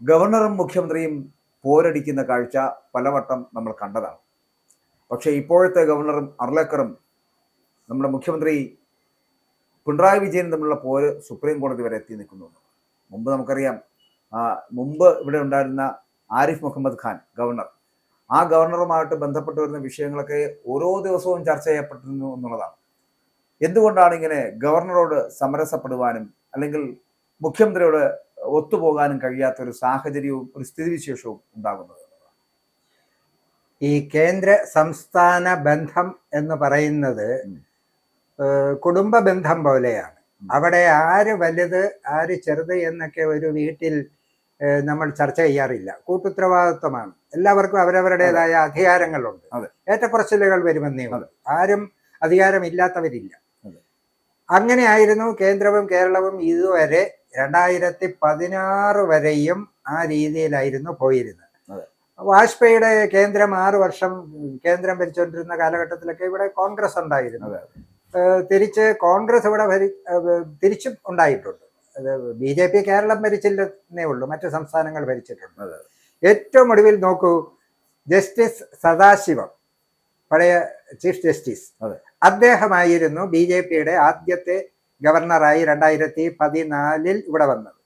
ഗവർണറും മുഖ്യമന്ത്രിയും പോരടിക്കുന്ന കാഴ്ച പലവട്ടം നമ്മൾ കണ്ടതാണ്. പക്ഷേ ഇപ്പോഴത്തെ ഗവർണറും അർലേക്കറും നമ്മുടെ മുഖ്യമന്ത്രി പിണറായി വിജയനും തമ്മിലുള്ള പോര് സുപ്രീം കോടതി വരെ എത്തി നിൽക്കുന്നു. മുമ്പ് നമുക്കറിയാം, മുമ്പ് ഇവിടെ ഉണ്ടായിരുന്ന ആരിഫ് മുഹമ്മദ് ഖാൻ ഗവർണർ, ആ ഗവർണറുമായിട്ട് ബന്ധപ്പെട്ട് വരുന്ന വിഷയങ്ങളൊക്കെ ഓരോ ദിവസവും ചർച്ച ചെയ്യപ്പെട്ടിരുന്നു എന്നുള്ളതാണ്. എന്തുകൊണ്ടാണ് ഇങ്ങനെ ഗവർണറോട് സമരസപ്പെടുവാനും അല്ലെങ്കിൽ മുഖ്യമന്ത്രിയോട് ഒത്തുപോകാനും കഴിയാത്ത ഒരു സാഹചര്യവും ഒരു സ്ഥിതിവിശേഷവും ഉണ്ടാകുന്നത്? ഈ കേന്ദ്ര സംസ്ഥാന ബന്ധം എന്ന് പറയുന്നത് കുടുംബ ബന്ധം പോലെയാണ്. അവിടെ ആര് വലുത് ആര് ചെറുത് എന്നൊക്കെ ഒരു വീട്ടിൽ നമ്മൾ ചർച്ച ചെയ്യാറില്ല. കൂട്ടുത്തരവാദിത്വമാണ്. എല്ലാവർക്കും അവരവരുടേതായ അധികാരങ്ങളുണ്ട്. ഏറ്റക്കുറച്ചിലുകൾ വരുമെന്നേ ഉള്ളൂ. ആരും അധികാരമില്ലാത്തവരില്ല. അങ്ങനെയായിരുന്നു കേന്ദ്രവും കേരളവും ഇതുവരെ 2016 വരെയും ആ രീതിയിലായിരുന്നു പോയിരുന്നത്. വാജ്പേയിയുടെ കേന്ദ്രം 6 വർഷം കേന്ദ്രം ഭരിച്ചുകൊണ്ടിരുന്ന കാലഘട്ടത്തിലൊക്കെ ഇവിടെ കോൺഗ്രസ് ഉണ്ടായിരുന്നു. തിരിച്ച് കോൺഗ്രസ് ഇവിടെ തിരിച്ചും ഉണ്ടായിട്ടുണ്ട്. BJP കേരളം ഭരിച്ചില്ലെന്നേ ഉള്ളൂ, മറ്റു സംസ്ഥാനങ്ങൾ ഭരിച്ചിട്ടുണ്ട്. ഏറ്റവും ഒടുവിൽ നോക്കൂ, ജസ്റ്റിസ് സദാശിവം, പഴയ ചീഫ് ജസ്റ്റിസ്, അദ്ദേഹമായിരുന്നു BJPയുടെ ആദ്യത്തെ ഗവർണറായി 2014 ഇവിടെ വന്നത്.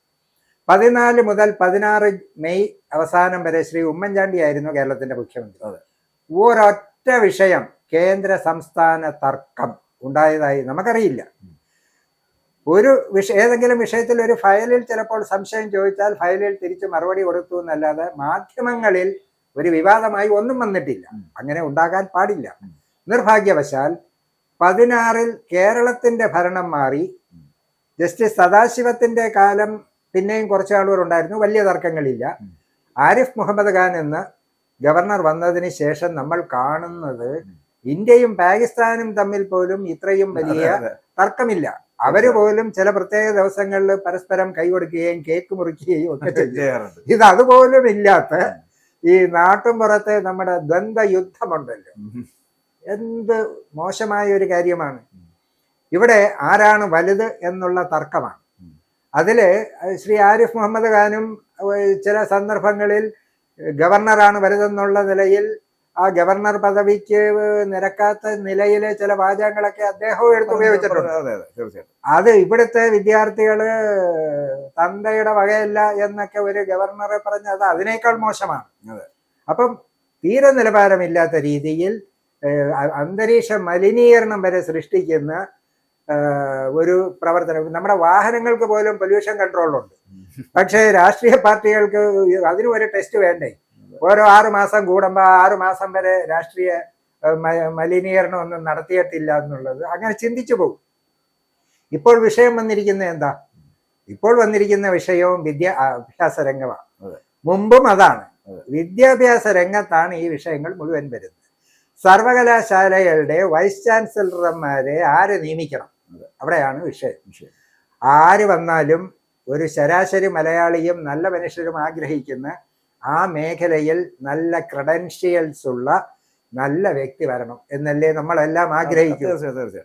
14 മുതൽ 16 മെയ് അവസാനം വരെ ശ്രീ ഉമ്മൻചാണ്ടി ആയിരുന്നു കേരളത്തിന്റെ മുഖ്യമന്ത്രി. ഒരൊറ്റ വിഷയം, കേന്ദ്ര സംസ്ഥാന തർക്കം ഉണ്ടായതായി നമുക്കറിയില്ല. ഒരു ഏതെങ്കിലും വിഷയത്തിൽ ഒരു ഫയലിൽ ചിലപ്പോൾ സംശയം ചോദിച്ചാൽ ഫയലിൽ തിരിച്ച് മറുപടി കൊടുത്തു എന്നല്ലാതെ മാധ്യമങ്ങളിൽ ഒരു വിവാദമായി ഒന്നും വന്നിട്ടില്ല. അങ്ങനെ ഉണ്ടാകാൻ പാടില്ല. നിർഭാഗ്യവശാൽ 16 കേരളത്തിന്റെ ഭരണം മാറി. ജസ്റ്റിസ് സദാശിവത്തിന്റെ കാലം പിന്നെയും കുറച്ചു ആളുകൾ ഉണ്ടായിരുന്നു, വലിയ തർക്കങ്ങളില്ല. ആരിഫ് മുഹമ്മദ് ഖാൻ എന്ന ഗവർണർ വന്നതിന് ശേഷം നമ്മൾ കാണുന്നത് ഇന്ത്യയും പാകിസ്ഥാനും തമ്മിൽ പോലും ഇത്രയും വലിയ തർക്കമില്ല. അവര് പോലും ചില പ്രത്യേക ദിവസങ്ങളിൽ പരസ്പരം കൈകൊടുക്കുകയും കേക്ക് മുറിക്കുകയും ഒക്കെ ചെയ്യാറുണ്ട്. ഇത് അതുപോലും ഇല്ലാത്ത ഈ നാട്ടുംപുറത്തെ നമ്മുടെ ദ്വന്ദ്വ യുദ്ധമുണ്ടല്ലോ, എന്ത് മോശമായ ഒരു കാര്യമാണ്. ഇവിടെ ആരാണ് വലുത് എന്നുള്ള തർക്കമാണ്. അതില് ശ്രീ ആരിഫ് മുഹമ്മദ് ഖാനും ചില സന്ദർഭങ്ങളിൽ ഗവർണറാണ് വലുതെന്നുള്ള നിലയിൽ ആ ഗവർണർ പദവിക്ക് നിരക്കാത്ത നിലയിലെ ചില വാചകങ്ങളൊക്കെ അദ്ദേഹവും എടുത്ത് ഉപയോഗിച്ചിട്ടുണ്ട്. അത് ഇവിടുത്തെ വിദ്യാർത്ഥികള് തന്തയുടെ വകയല്ല എന്നൊക്കെ ഒരു ഗവർണറെ പറഞ്ഞത് അതിനേക്കാൾ മോശമാണ്. അപ്പം തീരെ നിലവാരമില്ലാത്ത രീതിയിൽ അന്തരീക്ഷ മലിനീകരണം വരെ സൃഷ്ടിക്കുന്ന ഒരു പ്രവർത്തനം. നമ്മുടെ വാഹനങ്ങൾക്ക് പോലും പൊല്യൂഷൻ കൺട്രോളുണ്ട്. പക്ഷേ രാഷ്ട്രീയ പാർട്ടികൾക്ക് അതിനും ഒരു ടെസ്റ്റ് വേണ്ടേ? ഓരോ 6 മാസം കൂടുമ്പോൾ 6 മാസം വരെ രാഷ്ട്രീയ മലിനീകരണം ഒന്നും നടത്തിയിട്ടില്ല എന്നുള്ളത് അങ്ങനെ ചിന്തിച്ചു പോകും. ഇപ്പോൾ വിഷയം വന്നിരിക്കുന്നത് എന്താ? ഇപ്പോൾ വന്നിരിക്കുന്ന വിഷയവും വിദ്യാഭ്യാസ രംഗമാണ്. മുമ്പും അതാണ്. വിദ്യാഭ്യാസ രംഗത്താണ് ഈ വിഷയങ്ങൾ മുഴുവൻ വരുന്നത്. സർവകലാശാലകളുടെ വൈസ് ചാൻസലർമാരെ ആര് നിയമിക്കണം, അവിടെയാണ് വിഷയം. ആര് വന്നാലും ഒരു ശരാശരി മലയാളിയും നല്ല മനുഷ്യരും ആഗ്രഹിക്കുന്ന ആ മേഖലയിൽ നല്ല ക്രെഡൻഷ്യൽസ് ഉള്ള നല്ല വ്യക്തി വരണം എന്നല്ലേ നമ്മളെല്ലാം ആഗ്രഹിക്കുന്നത്.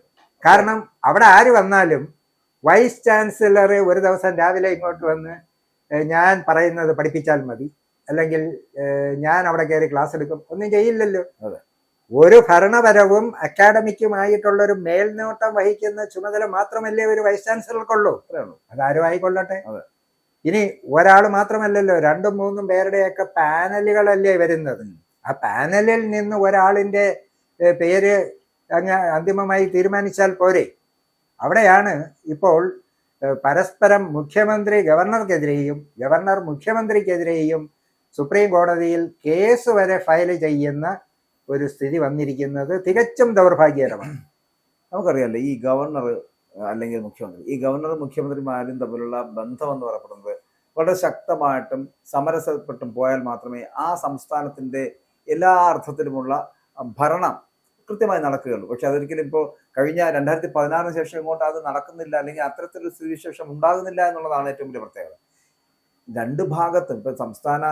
കാരണം അവിടെ ആര് വന്നാലും വൈസ് ചാൻസലർ ഒരു ദിവസം രാവിലെ ഇങ്ങോട്ട് വന്ന് ഞാൻ പറയുന്നത് പഠിപ്പിച്ചാൽ മതി, അല്ലെങ്കിൽ ഞാൻ അവിടെ കയറി ക്ലാസ് എടുക്കും, ഒന്നും ചെയ്യില്ലല്ലോ. ഒരു ഭരണപരവും അക്കാഡമിക്കുമായിട്ടുള്ള ഒരു മേൽനോട്ടം വഹിക്കുന്ന ചുമതല മാത്രമല്ലേ ഒരു വൈസ് ചാൻസലർക്കുള്ളൂ. അതാരും ആയിക്കൊള്ളട്ടെ. ഇനി ഒരാൾ മാത്രമല്ലല്ലോ, 2-3 പേരുടെയൊക്കെ പാനലുകളല്ലേ വരുന്നത്. ആ പാനലിൽ നിന്ന് ഒരാളിന്റെ പേര് അങ്ങ് അന്തിമമായി തീരുമാനിച്ചാൽ പോരെ. അവിടെയാണ് ഇപ്പോൾ പരസ്പരം മുഖ്യമന്ത്രി ഗവർണർക്കെതിരെയും ഗവർണർ മുഖ്യമന്ത്രിക്കെതിരെയും സുപ്രീം കോടതിയിൽ കേസ് വരെ ഫയൽ ചെയ്യുന്ന ഒരു സ്ഥിതി വന്നിരിക്കുന്നത്. തികച്ചും ദൗർഭാഗ്യകരമാണ്. നമുക്കറിയാമല്ലോ, ഈ ഗവർണർ അല്ലെങ്കിൽ മുഖ്യമന്ത്രി, ഈ ഗവർണറും മുഖ്യമന്ത്രിമാരും തമ്മിലുള്ള ബന്ധം എന്ന് പറയപ്പെടുന്നത് വളരെ ശക്തമായിട്ടും സമരസപ്പെട്ടും പോയാൽ മാത്രമേ ആ സംസ്ഥാനത്തിന്റെ എല്ലാ അർത്ഥത്തിലുമുള്ള ഭരണം കൃത്യമായി നടക്കുകയുള്ളൂ. പക്ഷെ അതൊരിക്കലും ഇപ്പോൾ കഴിഞ്ഞ 2016 ശേഷം ഇങ്ങോട്ട് അത് നടക്കുന്നില്ല, അല്ലെങ്കിൽ അത്തരത്തിലൊരു സ്ഥിതിവിശേഷം ഉണ്ടാകുന്നില്ല എന്നുള്ളതാണ് ഏറ്റവും വലിയ പ്രത്യേകത. 2 ഭാഗത്തും ഇപ്പൊ സംസ്ഥാന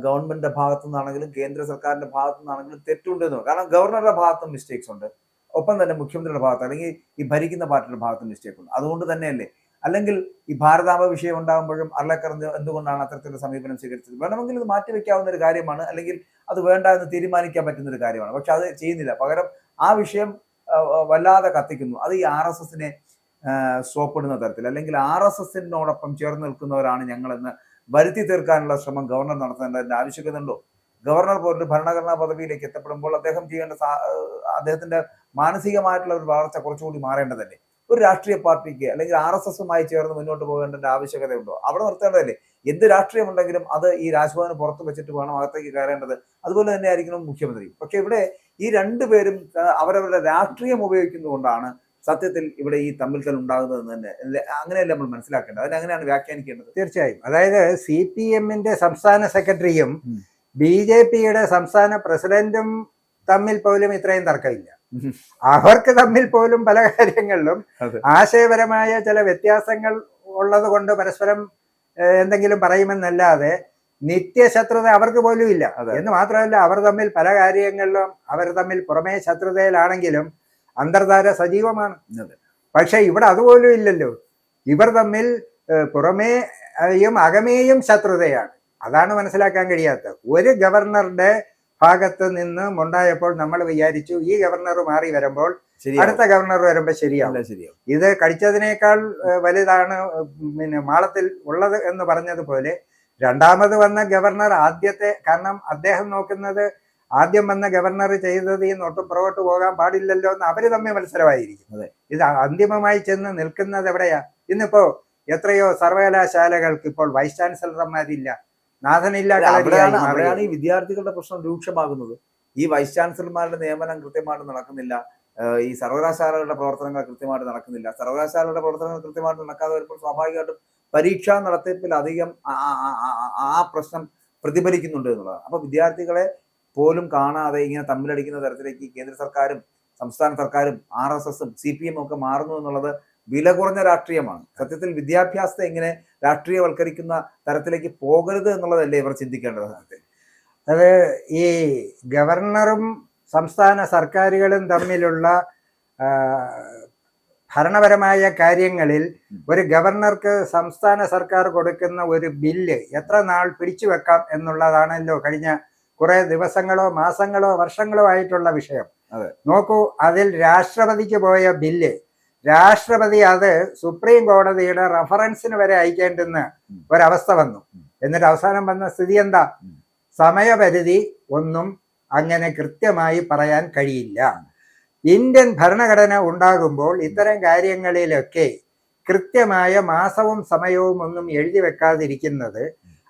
ഗവൺമെന്റിന്റെ ഭാഗത്തു നിന്നാണെങ്കിലും കേന്ദ്ര സർക്കാരിന്റെ ഭാഗത്തു നിന്നാണെങ്കിലും തെറ്റുണ്ടെന്ന്. കാരണം ഗവർണറുടെ ഭാഗത്തും മിസ്റ്റേക്സ് ഉണ്ട്, ഒപ്പം തന്നെ മുഖ്യമന്ത്രിയുടെ ഭാഗത്ത് അല്ലെങ്കിൽ ഈ ഭരിക്കുന്ന പാർട്ടിയുടെ ഭാഗത്തും മിസ്റ്റേക്ക് ഉണ്ട്. അതുകൊണ്ട് തന്നെയല്ലേ അല്ലെങ്കിൽ ഈ ഭാരതാംബ വിഷയം ഉണ്ടാകുമ്പോഴും അർലേക്കർ എന്തുകൊണ്ടാണ് അത്തരത്തിലുള്ള സമീപനം സ്വീകരിച്ചത്? വേണമെങ്കിൽ ഇത് മാറ്റിവെക്കാവുന്ന ഒരു കാര്യമാണ്, അല്ലെങ്കിൽ അത് വേണ്ട എന്ന് തീരുമാനിക്കാൻ പറ്റുന്ന ഒരു കാര്യമാണ്. പക്ഷെ അത് ചെയ്യുന്നില്ല. പകരം ആ വിഷയം വല്ലാതെ കത്തിക്കുന്നു. അത് ഈ RSSനെ സോപ്പിടുന്ന തരത്തിൽ, അല്ലെങ്കിൽ RSSനോടൊപ്പം ചേർന്ന് നിൽക്കുന്നവരാണ് ഞങ്ങളെന്ന് വരുത്തി തീർക്കാനുള്ള ശ്രമം ഗവർണർ നടത്തേണ്ടതിന്റെ ആവശ്യകതയുണ്ടോ? ഗവർണർ പോലും ഭരണഘടനാ പദവിയിലേക്ക് എത്തപ്പെടുമ്പോൾ അദ്ദേഹം ചെയ്യേണ്ട അദ്ദേഹത്തിന്റെ മാനസികമായിട്ടുള്ള ഒരു വളർച്ച കുറച്ചുകൂടി മാറേണ്ടതല്ലേ? ഒരു രാഷ്ട്രീയ പാർട്ടിക്ക് അല്ലെങ്കിൽ RSSുമായി ചേർന്ന് മുന്നോട്ട് പോകേണ്ട ആവശ്യകതയുണ്ടോ? അവിടെ നിർത്തേണ്ടതല്ലേ? എന്ത് രാഷ്ട്രീയമുണ്ടെങ്കിലും അത് ഈ രാജ്ഭവന് പുറത്ത് വെച്ചിട്ട് വേണം അകത്തേക്ക് കയറേണ്ടത്. അതുപോലെ തന്നെ ആയിരിക്കണം മുഖ്യമന്ത്രി. പക്ഷെ ഇവിടെ ഈ രണ്ടുപേരും അവരവരുടെ രാഷ്ട്രീയം ഉപയോഗിക്കുന്നതുകൊണ്ടാണ് സത്യത്തിൽ ഇവിടെ ഈ തമ്മിൽ ഉണ്ടാകുന്നത് തന്നെ. അങ്ങനെയല്ല നമ്മൾ മനസ്സിലാക്കേണ്ടത്. അതിനെങ്ങനെയാണ് വ്യാഖ്യാനിക്കേണ്ടത്? തീർച്ചയായും. അതായത് CPMന്റെ സംസ്ഥാന സെക്രട്ടറിയും BJPയുടെ സംസ്ഥാന പ്രസിഡന്റും തമ്മിൽ പോലും ഇത്രയും തർക്കമില്ല. അവർക്ക് തമ്മിൽ പോലും പല കാര്യങ്ങളിലും ആശയപരമായ ചില വ്യത്യാസങ്ങൾ ഉള്ളത് കൊണ്ട് പരസ്പരം എന്തെങ്കിലും പറയുമെന്നല്ലാതെ നിത്യശത്രുത അവർക്ക് പോലും ഇല്ല. എന്ന് മാത്രമല്ല, അവർ തമ്മിൽ പല കാര്യങ്ങളിലും അവർ തമ്മിൽ പുറമേ ശത്രുതയിലാണെങ്കിലും അന്തർധാര സജീവമാണ്. പക്ഷെ ഇവിടെ അതുപോലും ഇല്ലല്ലോ. ഇവർ തമ്മിൽ പുറമേയും അകമേയും ശത്രുതയാണ്. അതാണ് മനസ്സിലാക്കാൻ കഴിയാത്തത്. ഒരു ഗവർണറുടെ ഭാഗത്ത് നിന്ന് ഉണ്ടായപ്പോൾ നമ്മൾ വിചാരിച്ചു ഈ ഗവർണർ മാറി വരുമ്പോൾ അടുത്ത ഗവർണർ വരുമ്പോൾ ശരിയാവും. ഇത് കടിച്ചതിനേക്കാൾ വലുതാണ് മാളത്തിൽ ഉള്ളത് എന്ന് പറഞ്ഞതുപോലെ രണ്ടാമത് വന്ന ഗവർണർ കാരണം അദ്ദേഹം നോക്കുന്നത് ആദ്യം വന്ന ഗവർണർ ചെയ്തത് ഈ ഒട്ടും പുറകോട്ട് പോകാൻ പാടില്ലല്ലോ എന്ന് അവര് തമ്മിൽ മത്സരമായിരിക്കും. ഇത് അന്തിമമായി ചെന്ന് നിൽക്കുന്നത് എവിടെയാ? ഇന്നിപ്പോ എത്രയോ സർവകലാശാലകൾക്ക് ഇപ്പോൾ വൈസ് ചാൻസലർമാരില്ല, നാഥനില്ല. അവിടെയാണ് ഈ വിദ്യാർത്ഥികളുടെ പ്രശ്നം രൂക്ഷമാകുന്നത്. ഈ വൈസ് ചാൻസലർമാരുടെ നിയമനം കൃത്യമായിട്ട് നടക്കുന്നില്ല. ഈ സർവകലാശാലകളുടെ പ്രവർത്തനങ്ങൾ കൃത്യമായിട്ട് നടക്കുന്നില്ല. സർവകലാശാലയുടെ പ്രവർത്തനങ്ങൾ കൃത്യമായിട്ട് നടക്കാതെ വരുമ്പോൾ സ്വാഭാവികമായിട്ടും പരീക്ഷാ നടത്തിപ്പിൽ അധികം ആ പ്രശ്നം പ്രതിഫലിക്കുന്നുണ്ട് എന്നുള്ളതാണ്. അപ്പൊ വിദ്യാർത്ഥികളെ പോലും കാണാതെ ഇങ്ങനെ തമ്മിലടിക്കുന്ന തരത്തിലേക്ക് കേന്ദ്ര സർക്കാരും സംസ്ഥാന സർക്കാരും RSSും CPM ഒക്കെ മാറുന്നു എന്നുള്ളത് വില കുറഞ്ഞ രാഷ്ട്രീയമാണ്. സത്യത്തിൽ വിദ്യാഭ്യാസത്തെ ഇങ്ങനെ രാഷ്ട്രീയവൽക്കരിക്കുന്ന തരത്തിലേക്ക് പോകരുത് എന്നുള്ളതല്ലേ ഇവർ ചിന്തിക്കേണ്ടത്? അത് ഈ ഗവർണറും സംസ്ഥാന സർക്കാരുകളും തമ്മിലുള്ള ഭരണപരമായ കാര്യങ്ങളിൽ ഒരു ഗവർണർക്ക് സംസ്ഥാന സർക്കാർ കൊടുക്കുന്ന ഒരു ബില്ല് എത്ര നാൾ പിടിച്ചു വെക്കാം എന്നുള്ളതാണല്ലോ കഴിഞ്ഞ കുറെ ദിവസങ്ങളോ മാസങ്ങളോ വർഷങ്ങളോ ആയിട്ടുള്ള വിഷയം. നോക്കൂ, അതിൽ രാഷ്ട്രപതിക്ക് പോയ ബില്ല് രാഷ്ട്രപതി അത് സുപ്രീം കോടതിയുടെ റഫറൻസിന് വരെ അയക്കേണ്ടുന്ന ഒരവസ്ഥ വന്നു. എന്നിട്ട് അവസാനം വന്ന സ്ഥിതി എന്താ? സമയപരിധി ഒന്നും അങ്ങനെ കൃത്യമായി പറയാൻ കഴിയില്ല. ഇന്ത്യൻ ഭരണഘടന ഉണ്ടാകുമ്പോൾ ഇത്തരം കാര്യങ്ങളിലൊക്കെ കൃത്യമായ മാസവും സമയവും ഒന്നും എഴുതി വെക്കാതിരിക്കുന്നത്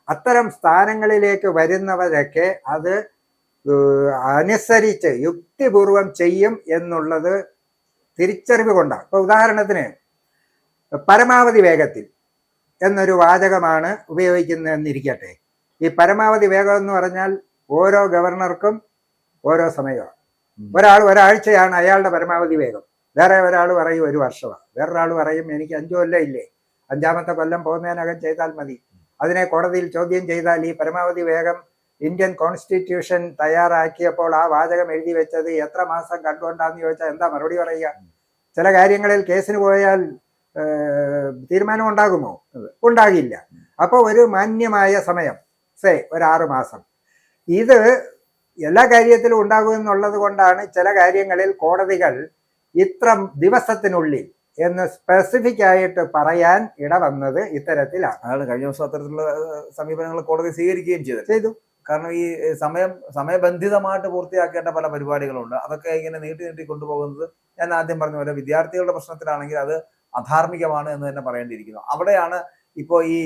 അത്തരം സ്ഥാനങ്ങളിലേക്ക് വരുന്നവരൊക്കെ അത് അനുസരിച്ച് യുക്തിപൂർവം ചെയ്യും എന്നുള്ളത് തിരിച്ചറിവ് കൊണ്ടാണ്. ഇപ്പൊ ഉദാഹരണത്തിന് പരമാവധി വേഗത്തിൽ എന്നൊരു വാചകമാണ് ഉപയോഗിക്കുന്നതെന്നിരിക്കട്ടെ. ഈ പരമാവധി വേഗം എന്ന് പറഞ്ഞാൽ ഓരോ ഗവർണർക്കും ഓരോ സമയമാണ്. ഒരാഴ്ചയാണ് അയാളുടെ പരമാവധി വേഗം. വേറെ ഒരാൾ പറയും 1 വർഷമാണ്. വേറൊരാൾ പറയും എനിക്ക് 5 കൊല്ലം ഇല്ലേ, 5ാമത്തെ കൊല്ലം പോകുന്നതിനകം ചെയ്താൽ മതി. അതിനെ കോടതിയിൽ ചോദ്യം ചെയ്താൽ ഈ പരമാവധി വേഗം ഇന്ത്യൻ കോൺസ്റ്റിറ്റ്യൂഷൻ തയ്യാറാക്കിയപ്പോൾ ആ വാചകം എഴുതി വെച്ചത് എത്ര മാസം കണ്ടുകൊണ്ടാന്ന് ചോദിച്ചാൽ എന്താ മറുപടി പറയുക? ചില കാര്യങ്ങളിൽ കേസിന് പോയാൽ തീരുമാനം ഉണ്ടാകുമോ? ഉണ്ടാകില്ല. അപ്പോൾ ഒരു മാന്യമായ സമയം, ഒരു 6 മാസം. ഇത് എല്ലാ കാര്യത്തിലും ഉണ്ടാകുമെന്നുള്ളത് കൊണ്ടാണ് ചില കാര്യങ്ങളിൽ കോടതികൾ ഇത്ര ദിവസത്തിനുള്ളിൽ എന്ന് സ്പെസിഫിക് ആയിട്ട് പറയാൻ ഇടവന്നത് ഇത്തരത്തിലാണ്. അതാണ് കഴിഞ്ഞ ദിവസം അത്തരത്തിലുള്ള സമീപനങ്ങൾ കോടതി സ്വീകരിക്കുകയും ചെയ്തു. കാരണം ഈ സമയബന്ധിതമായിട്ട് പൂർത്തിയാക്കേണ്ട പല പരിപാടികളുണ്ട്. അതൊക്കെ ഇങ്ങനെ നീട്ടി കൊണ്ടുപോകുന്നത് ഞാൻ ആദ്യം പറഞ്ഞ പോലെ വിദ്യാർത്ഥികളുടെ പ്രശ്നത്തിലാണെങ്കിൽ അത് അധാർമികമാണ് എന്ന് തന്നെ പറയേണ്ടിയിരിക്കുന്നു. അവിടെയാണ് ഇപ്പോൾ ഈ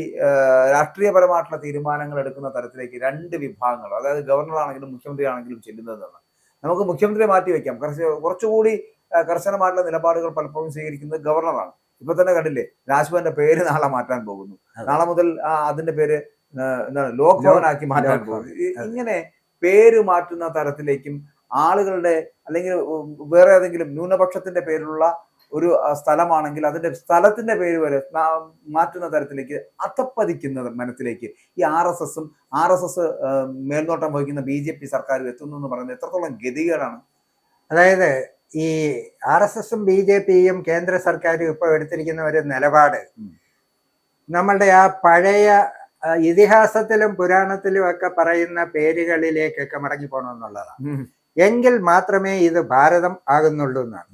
രാഷ്ട്രീയപരമായിട്ടുള്ള തീരുമാനങ്ങൾ എടുക്കുന്ന തരത്തിലേക്ക് 2 വിഭാഗങ്ങൾ, അതായത് ഗവർണർ ആണെങ്കിലും മുഖ്യമന്ത്രി ആണെങ്കിലും ചെല്ലുന്നതെന്ന്. നമുക്ക് മുഖ്യമന്ത്രിയെ മാറ്റിവെക്കാം. കുറച്ചുകൂടി കർശനമായിട്ടുള്ള നിലപാടുകൾ പലപ്പോഴും സ്വീകരിക്കുന്നത് ഗവർണറാണ്. ഇപ്പൊ തന്നെ കണ്ടില്ലേ, രാജ്ഭവന്റെ പേര് നാളെ മാറ്റാൻ പോകുന്നു. നാളെ മുതൽ അതിന്റെ പേര് എന്താണ് ലോക് ഭവനാക്കി മാറ്റാൻ പോകുന്നു. ഇങ്ങനെ പേര് മാറ്റുന്ന തരത്തിലേക്കും ആളുകളുടെ അല്ലെങ്കിൽ വേറെ ഏതെങ്കിലും ന്യൂനപക്ഷത്തിന്റെ പേരിലുള്ള ഒരു സ്ഥലമാണെങ്കിൽ അതിന്റെ സ്ഥലത്തിന്റെ പേര് വരെ മാറ്റുന്ന തരത്തിലേക്ക് അധപ്പതിക്കുന്ന മനത്തിലേക്ക് ഈ RSS മേൽനോട്ടം വഹിക്കുന്ന BJP സർക്കാർ എത്തുന്നു എന്ന് പറയുന്നത് എത്രത്തോളം ഗതികേടാണ്. അതായത് ഈ RSSും BJPയും കേന്ദ്ര സർക്കാരും ഇപ്പോൾ എടുത്തിരിക്കുന്ന ഒരു നിലപാട് നമ്മളുടെ ആ പഴയ ഇതിഹാസത്തിലും പുരാണത്തിലും ഒക്കെ പറയുന്ന പേരുകളിലേക്കൊക്കെ മടങ്ങി പോകണമെന്നുള്ളതാണ്. എങ്കിൽ മാത്രമേ ഇത് ഭാരതം ആകുന്നുള്ളൂ എന്നാണ്.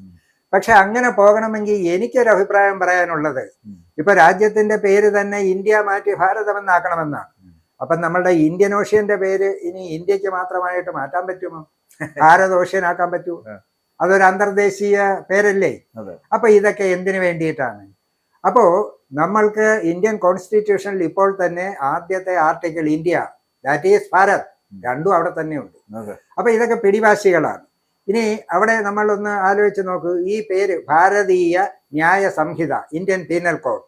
പക്ഷെ അങ്ങനെ പോകണമെങ്കിൽ എനിക്കൊരു അഭിപ്രായം പറയാനുള്ളത്, ഇപ്പൊ രാജ്യത്തിന്റെ പേര് തന്നെ ഇന്ത്യ മാറ്റി ഭാരതം എന്നാക്കണമെന്നാണ്. അപ്പൊ നമ്മളുടെ ഇന്ത്യൻ ഓഷ്യന്റെ പേര് ഇനി ഇന്ത്യക്ക് മാത്രമായിട്ട് മാറ്റാൻ പറ്റുമോ? ഭാരത് ഓഷ്യൻ ആക്കാൻ പറ്റുമോ? അതൊരു അന്തർദേശീയ പേരല്ലേ? അപ്പൊ ഇതൊക്കെ എന്തിനു വേണ്ടിയിട്ടാണ്? അപ്പോ നമ്മൾക്ക് ഇന്ത്യൻ കോൺസ്റ്റിറ്റ്യൂഷനിൽ ഇപ്പോൾ തന്നെ ആദ്യത്തെ article India, that is Bharat, രണ്ടും അവിടെ തന്നെയുണ്ട്. അപ്പൊ ഇതൊക്കെ പിടിവാശികളാണ്. ഇനി അവിടെ നമ്മൾ ഒന്ന് ആലോചിച്ച് നോക്കൂ, ഈ പേര് ഭാരതീയ ന്യായ സംഹിത, ഇന്ത്യൻ പീനൽ കോഡ്,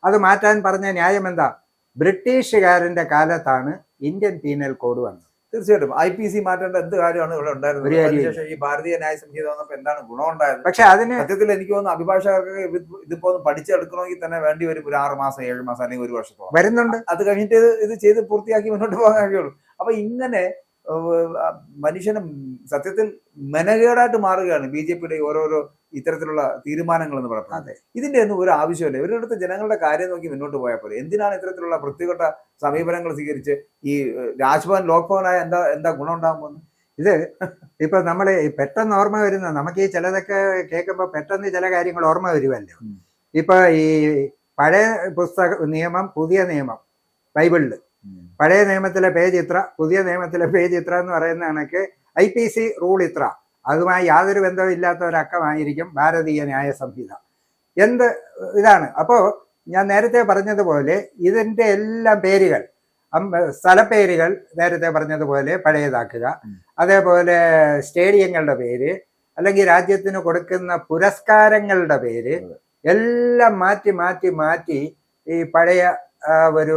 അത് മാറ്റാൻ പറഞ്ഞ ന്യായം എന്താ? ബ്രിട്ടീഷുകാരന്റെ കാലത്താണ് ഇന്ത്യൻ പീനൽ കോഡ് വന്നത്. തീർച്ചയായിട്ടും IPC മാറ്റേണ്ട എന്ത് കാര്യമാണ് ഇവിടെ ഉണ്ടായിരുന്നത്? ഈ ഭാരതീയ ന്യായ സംഹിത വന്നപ്പോൾ എന്താണ് ഗുണം ഉണ്ടായത്? പക്ഷെ അതിന് സത്യത്തിൽ എനിക്ക് തോന്നുന്നു അഭിഭാഷകർക്ക് ഇതിപ്പോ ഒന്ന് പഠിച്ചെടുക്കണമെങ്കിൽ തന്നെ വേണ്ടി വരും ഒരു 6 മാസം 7 മാസം അല്ലെങ്കിൽ 1 വർഷത്തോളം വരുന്നുണ്ട്. അത് കഴിഞ്ഞിട്ട് ഇത് ചെയ്ത് പൂർത്തിയാക്കി മുന്നോട്ട് പോകാൻ കഴിയുള്ളൂ. അപ്പൊ ഇങ്ങനെ മനുഷ്യന് സത്യത്തിൽ മെനകേടായിട്ട് മാറുകയാണ് BJPയുടെ ഓരോരോ ഇത്തരത്തിലുള്ള തീരുമാനങ്ങൾ എന്ന് പറയുന്നത്. ഇതിന്റെ ഒന്നും ഒരു ആവശ്യമില്ല. ഇവരുടെ ജനങ്ങളുടെ കാര്യം നോക്കി മുന്നോട്ട് പോയാൽ പോലെ എന്തിനാണ് ഇത്തരത്തിലുള്ള വൃത്തികെട്ട സമീപനങ്ങൾ സ്വീകരിച്ച് ഈ രാജ്ഭവൻ ലോക്ഭവനായ എന്താ ഗുണം ഉണ്ടാകാൻ പോകുന്നത്? ഇത് ഇപ്പൊ നമ്മൾ പെട്ടെന്ന് ഓർമ്മ വരുന്ന, നമുക്ക് ഈ ചിലതൊക്കെ കേൾക്കുമ്പോൾ പെട്ടെന്ന് ചില കാര്യങ്ങൾ ഓർമ്മ വരുമല്ലോ. ഇപ്പൊ ഈ പഴയ നിയമം, പുതിയ നിയമം, ബൈബിളില് പഴയ നിയമത്തിലെ പേജ് ഇത്ര, പുതിയ നിയമത്തിലെ പേജ് ഇത്ര എന്ന് പറയുന്ന കണക്ക് IPC റൂൾ ഇത്ര, അതുമായി യാതൊരു ബന്ധവും ഇല്ലാത്ത ഒരക്കമായിരിക്കും ഭാരതീയ ന്യായ സംഹിത. എന്ത് ഇതാണ്. അപ്പോ ഞാൻ നേരത്തെ പറഞ്ഞതുപോലെ ഇതിന്റെ എല്ലാം പേരുകൾ, സ്ഥലപ്പേരുകൾ നേരത്തെ പറഞ്ഞതുപോലെ പഴയതാക്കുക, അതേപോലെ സ്റ്റേഡിയങ്ങളുടെ പേര്, അല്ലെങ്കിൽ രാജ്യത്തിന് കൊടുക്കുന്ന പുരസ്കാരങ്ങളുടെ പേര് എല്ലാം മാറ്റി മാറ്റി മാറ്റി ഈ പഴയ ഒരു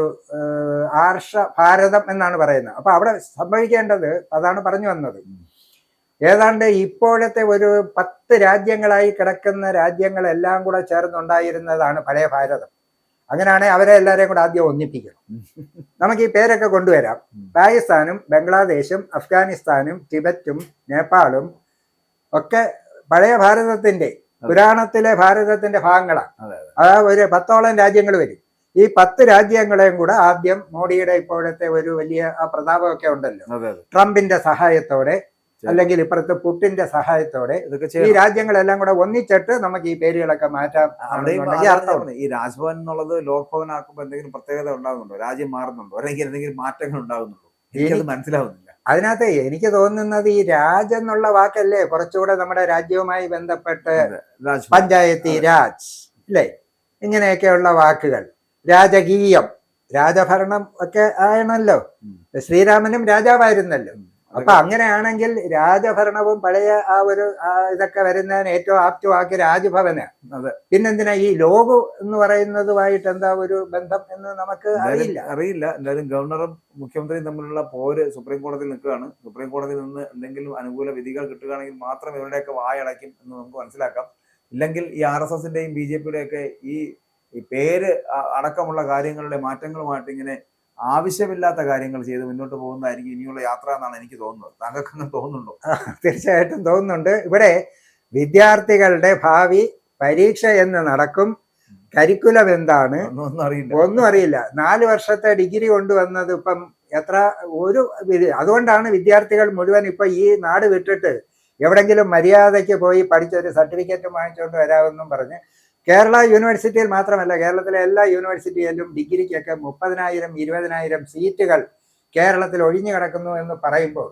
ആർഷ ഭാരതം എന്നാണ് പറയുന്നത്. അപ്പൊ അവിടെ സംഭവിക്കേണ്ടത് അതാണ് പറഞ്ഞു വന്നത്. ഏതാണ്ട് ഇപ്പോഴത്തെ ഒരു 10 രാജ്യങ്ങളായി കിടക്കുന്ന രാജ്യങ്ങളെല്ലാം കൂടെ ചേർന്നുണ്ടായിരുന്നതാണ് പഴയ ഭാരതം. അങ്ങനെയാണെങ്കിൽ അവരെ എല്ലാവരെയും കൂടെ ആദ്യം ഒന്നിപ്പിക്കണം. നമുക്ക് ഈ പേരൊക്കെ കൊണ്ടുവരാം. പാകിസ്ഥാനും ബംഗ്ലാദേശും അഫ്ഗാനിസ്ഥാനും ടിബറ്റും നേപ്പാളും ഒക്കെ പഴയ ഭാരതത്തിന്റെ, പുരാണത്തിലെ ഭാരതത്തിന്റെ ഭാഗങ്ങളാണ്. ഒരു 10ഓളം രാജ്യങ്ങൾ വരും. ഈ 10 രാജ്യങ്ങളെയും കൂടെ ആദ്യം മോഡിയുടെ ഇപ്പോഴത്തെ ഒരു വലിയ പ്രതാപമൊക്കെ ഉണ്ടല്ലോ, ട്രംപിന്റെ സഹായത്തോടെ അല്ലെങ്കിൽ ഇപ്പുറത്ത് പുട്ടിന്റെ സഹായത്തോടെ ഈ രാജ്യങ്ങളെല്ലാം കൂടെ ഒന്നിച്ചിട്ട് നമുക്ക് ഈ പേരുകളൊക്കെ മാറ്റാം. ഈ രാജ്ഭവൻ എന്നുള്ളത് ലോക് ഭവൻ ആക്കുമ്പോൾ എന്തെങ്കിലും പ്രത്യേകത ഉണ്ടാകുന്നുണ്ടോ? രാജ്യം മാറുന്നുണ്ടോ? അല്ലെങ്കിൽ എന്തെങ്കിലും മാറ്റങ്ങൾ ഉണ്ടാകുന്നുണ്ടോ? എനിക്കത് മനസ്സിലാവുന്നില്ല. അതിനകത്ത് എനിക്ക് തോന്നുന്നത് ഈ രാജ് എന്നുള്ള വാക്കല്ലേ കുറച്ചുകൂടെ നമ്മുടെ രാജ്യവുമായി ബന്ധപ്പെട്ട് പഞ്ചായത്തി രാജ് അല്ലേ, ഇങ്ങനെയൊക്കെയുള്ള വാക്കുകൾ, രാജകീയം, രാജഭരണം ഒക്കെ ആണല്ലോ. ശ്രീരാമനും രാജാവായിരുന്നല്ലോ. അപ്പൊ അങ്ങനെയാണെങ്കിൽ രാജഭരണവും പഴയ ആ ഒരു ഇതൊക്കെ വരുന്നതിന് ഏറ്റവും ആപ്റ്റവാക്കി രാജ്ഭവന്. പിന്നെന്തിനാ ഈ ലോകു എന്ന് പറയുന്നതുമായിട്ട് എന്താ ഒരു ബന്ധം എന്ന് നമുക്ക് അറിയില്ല. എന്തായാലും ഗവർണറും മുഖ്യമന്ത്രിയും തമ്മിലുള്ള പോര് സുപ്രീം കോടതിയിൽ നിൽക്കുകയാണ്. സുപ്രീം കോടതിയിൽ നിന്ന് എന്തെങ്കിലും അനുകൂല വിധികൾ കിട്ടുകയാണെങ്കിൽ മാത്രം ഇവരുടെയൊക്കെ വായടയ്ക്കും എന്ന് നമുക്ക് മനസ്സിലാക്കാം. ഇല്ലെങ്കിൽ ഈ RSSന്റെയും BJPയുടെയും ഒക്കെ ഈ പേര് അടക്കമുള്ള കാര്യങ്ങളുടെ മാറ്റങ്ങളുമായിട്ട് ഇങ്ങനെ ആവശ്യമില്ലാത്ത കാര്യങ്ങൾ ചെയ്ത് മുന്നോട്ട് പോകുന്നതായിരിക്കും ഇനിയുള്ള യാത്ര എന്നാണ് എനിക്ക് തോന്നുന്നത്. താങ്കൾക്ക് അങ്ങനെ തോന്നുന്നുണ്ടോ? തീർച്ചയായിട്ടും തോന്നുന്നുണ്ട്. ഇവിടെ വിദ്യാർത്ഥികളുടെ ഭാവി പരീക്ഷ എന്ന് നടക്കും, കരിക്കുലം എന്താണ് ഒന്നും അറിയില്ല. 4 വർഷത്തെ ഡിഗ്രി കൊണ്ടുവന്നത് ഇപ്പം എത്ര ഒരു അതുകൊണ്ടാണ് വിദ്യാർത്ഥികൾ മുഴുവൻ ഇപ്പൊ ഈ നാട് വിട്ടിട്ട് എവിടെങ്കിലും മര്യാദയ്ക്ക് പോയി പഠിച്ചൊരു സർട്ടിഫിക്കറ്റ് വാങ്ങിച്ചുകൊണ്ട് വരാമെന്നും പറഞ്ഞ് കേരള യൂണിവേഴ്സിറ്റിയിൽ മാത്രമല്ല, കേരളത്തിലെ എല്ലാ യൂണിവേഴ്സിറ്റിയിലും ഡിഗ്രിക്കൊക്കെ 30,000 20,000 സീറ്റുകൾ കേരളത്തിൽ ഒഴിഞ്ഞു കിടക്കുന്നു എന്ന് പറയുമ്പോൾ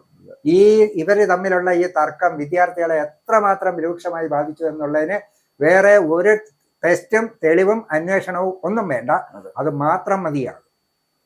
ഇവർ തമ്മിലുള്ള ഈ തർക്കം വിദ്യാർത്ഥികളെ എത്രമാത്രം രൂക്ഷമായി ബാധിച്ചു എന്നുള്ളതിന് വേറെ ഒരു ടെസ്റ്റും തെളിവും അന്വേഷണവും ഒന്നും വേണ്ട, അത് മാത്രം മതിയാണ്.